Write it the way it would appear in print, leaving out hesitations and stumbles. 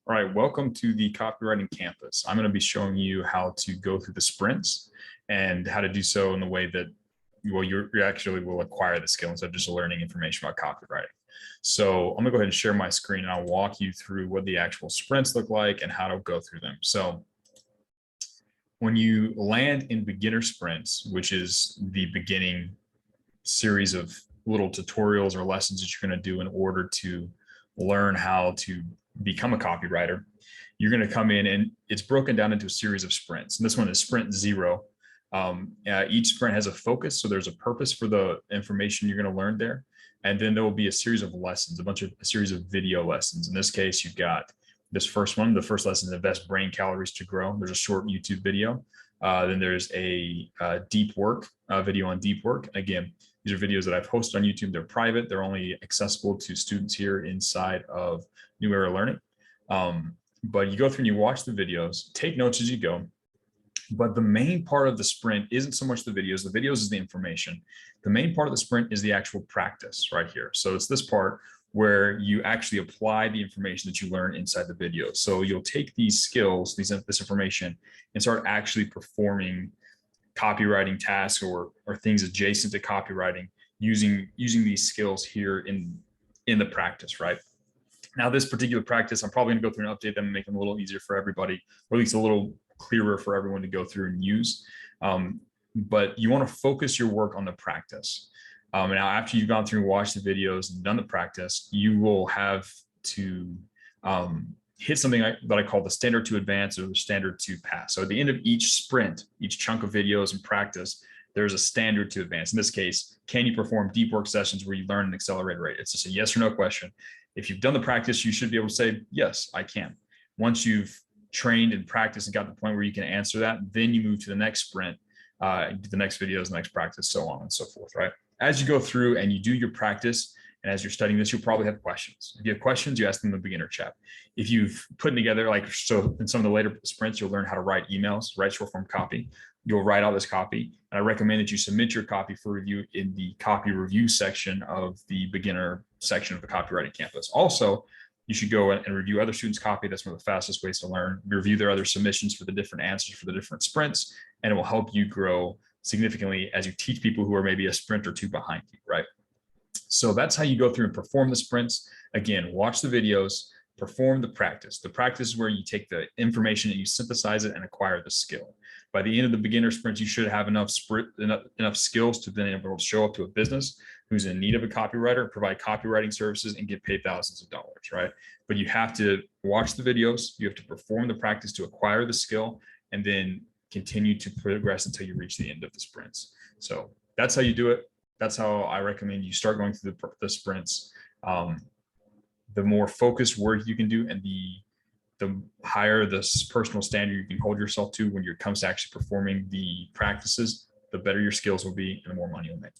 All right, welcome to the Copywriting Campus. I'm going to be showing you how to go through the sprints and how to do so in the way that, well, you actually will acquire the skill instead of just learning information about copywriting. So I'm going to go ahead and share my screen and I'll walk you through what the actual sprints look like and how to go through them. So when you land in beginner sprints, which is the beginning series of little tutorials or lessons that you're going to do in order to learn how to become a copywriter, you're going to come in and it's broken down into a series of sprints. And this one is sprint 0. Each sprint has a focus. So there's a purpose for the information you're going to learn there. And then there will be a series of lessons, a series of video lessons. In this case, you've got this first one. The first lesson is invest brain calories to grow. There's a short YouTube video. Then there's a deep work video on deep work. Again, these are videos that I've posted on YouTube. They're private. They're only accessible to students here inside of New Era Learning. But you go through and you watch the videos, take notes as you go. But the main part of the sprint isn't so much the videos. The videos is the information. The main part of the sprint is the actual practice right here. So it's this part where you actually apply the information that you learn inside the video. So you'll take these skills, this information, and start actually performing copywriting tasks or things adjacent to copywriting using these skills here in the practice, right? Now, this particular practice, I'm probably going to go through and update them and make them a little easier for everybody, or at least a little clearer for everyone to go through and use. But you want to focus your work on the practice. Now, after you've gone through and watched the videos and done the practice, you will have to hit something that I call the standard to advance or the standard to pass. So at the end of each sprint, each chunk of videos and practice, there's a standard to advance. In this case, can you perform deep work sessions where you learn an accelerated rate? It's just a yes or no question. If you've done the practice, you should be able to say, yes, I can. Once you've trained and practiced and got to the point where you can answer that, then you move to the next sprint, the next videos, the next practice, so on and so forth, right? As you go through and you do your practice, and as you're studying this, you'll probably have questions. If you have questions, you ask them in the beginner chat. If you've put together, so in some of the later sprints, you'll learn how to write emails, write short form copy. You'll write out this copy. And I recommend that you submit your copy for review in the copy review section of the beginner section of the Copywriting Campus. Also, you should go and review other students' copy. That's one of the fastest ways to learn. Review their other submissions for the different answers for the different sprints, and it will help you grow significantly as you teach people who are maybe a sprint or two behind you, right? So that's how you go through and perform the sprints. Again, watch the videos, perform the practice. The practice is where you take the information and you synthesize it and acquire the skill. By the end of the beginner sprints, you should have enough skills to then be able to show up to a business who's in need of a copywriter, provide copywriting services, and get paid thousands of dollars, right? But you have to watch the videos, you have to perform the practice to acquire the skill, and then continue to progress until you reach the end of the sprints. So that's how you do it. That's how I recommend you start going through the sprints. The more focused work you can do and the higher the personal standard you can hold yourself to when it comes to actually performing the practices, the better your skills will be and the more money you'll make.